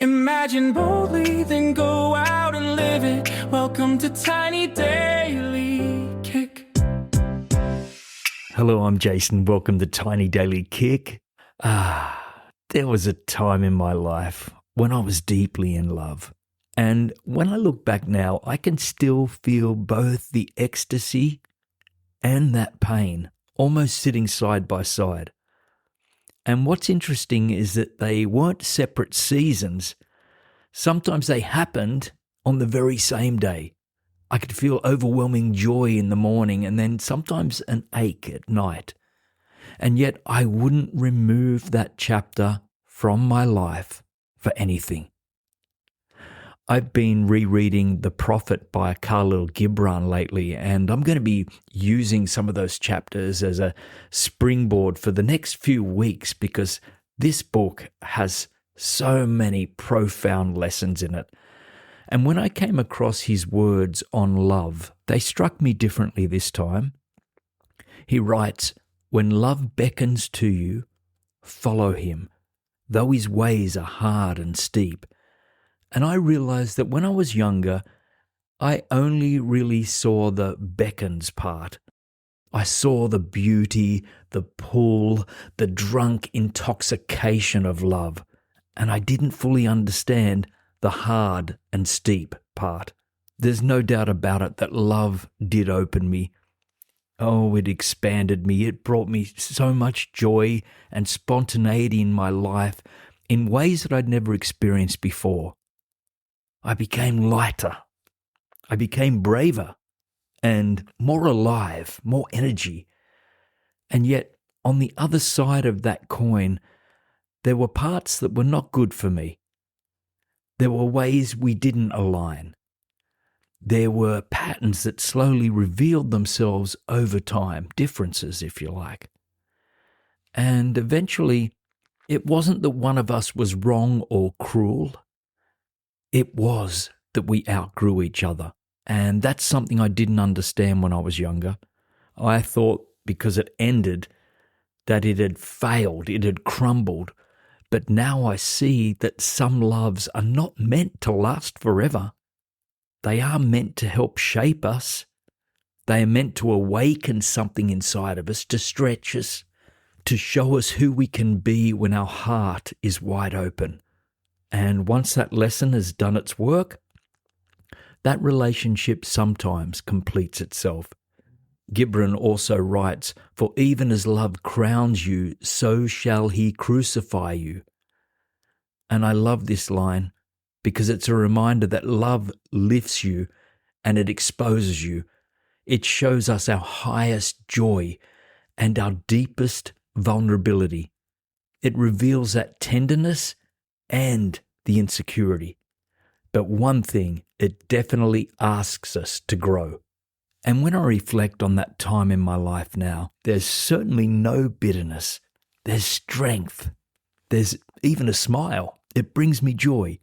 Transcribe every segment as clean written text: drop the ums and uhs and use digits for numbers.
Imagine boldly, then go out and live it. Welcome to Tiny Daily Kick. Hello, I'm Jason. Welcome to Tiny Daily Kick. There was a time in my life when I was deeply in love. And when I look back now, I can still feel both the ecstasy and that pain almost sitting side by side. And what's interesting is that they weren't separate seasons. Sometimes they happened on the very same day. I could feel overwhelming joy in the morning and then sometimes an ache at night. And yet I wouldn't remove that chapter from my life for anything. I've been rereading The Prophet by Kahlil Gibran lately, and I'm going to be using some of those chapters as a springboard for the next few weeks because this book has so many profound lessons in it. And when I came across his words on love, they struck me differently this time. He writes, "When love beckons to you, follow him, though his ways are hard and steep." And I realized that when I was younger, I only really saw the beckons part. I saw the beauty, the pull, the drunk intoxication of love, and I didn't fully understand the hard and steep part. There's no doubt about it that love did open me. Oh, it expanded me. It brought me so much joy and spontaneity in my life in ways that I'd never experienced before. I became lighter. I became braver and more alive, more energy. And yet, on the other side of that coin, there were parts that were not good for me. There were ways we didn't align. There were patterns that slowly revealed themselves over time, differences, if you like. And eventually, it wasn't that one of us was wrong or cruel. It was that we outgrew each other. And that's something I didn't understand when I was younger. I thought because it ended that it had failed, it had crumbled. But now I see that some loves are not meant to last forever. They are meant to help shape us. They are meant to awaken something inside of us, to stretch us, to show us who we can be when our heart is wide open. And once that lesson has done its work, that relationship sometimes completes itself. Gibran also writes, "For even as love crowns you, so shall he crucify you." And I love this line because it's a reminder that love lifts you and it exposes you. It shows us our highest joy and our deepest vulnerability. It reveals that tenderness and the insecurity. But one thing, it definitely asks us to grow. And when I reflect on that time in my life now, there's certainly no bitterness. There's strength. There's even a smile. It brings me joy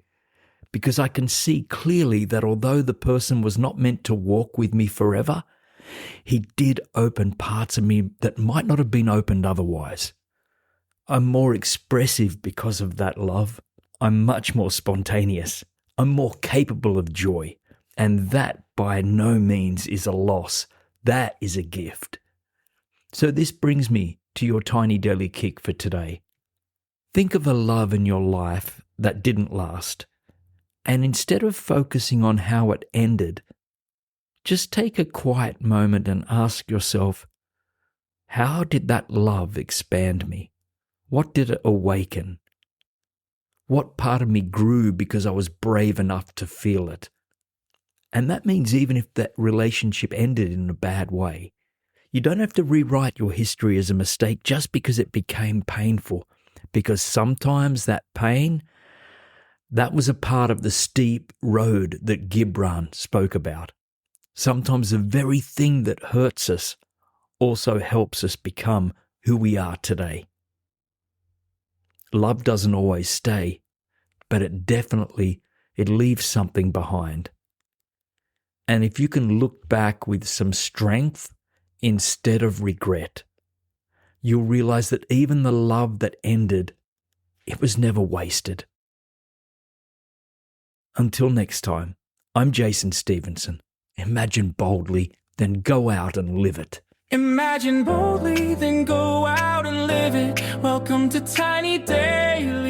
because I can see clearly that although the person was not meant to walk with me forever, he did open parts of me that might not have been opened otherwise. I'm more expressive because of that love. I'm much more spontaneous. I'm more capable of joy. And that by no means is a loss. That is a gift. So this brings me to your tiny daily kick for today. Think of a love in your life that didn't last. And instead of focusing on how it ended, just take a quiet moment and ask yourself, how did that love expand me? What did it awaken? What part of me grew because I was brave enough to feel it? And that means even if that relationship ended in a bad way, you don't have to rewrite your history as a mistake just because it became painful. Because sometimes that pain, that was a part of the steep road that Gibran spoke about. Sometimes the very thing that hurts us also helps us become who we are today. Love doesn't always stay, but it leaves something behind. And if you can look back with some strength instead of regret, you'll realize that even the love that ended, it was never wasted. Until next time, I'm Jason Stephenson. Imagine boldly, then go out and live it. Imagine boldly, then go out and live it. Welcome to Tiny Daily.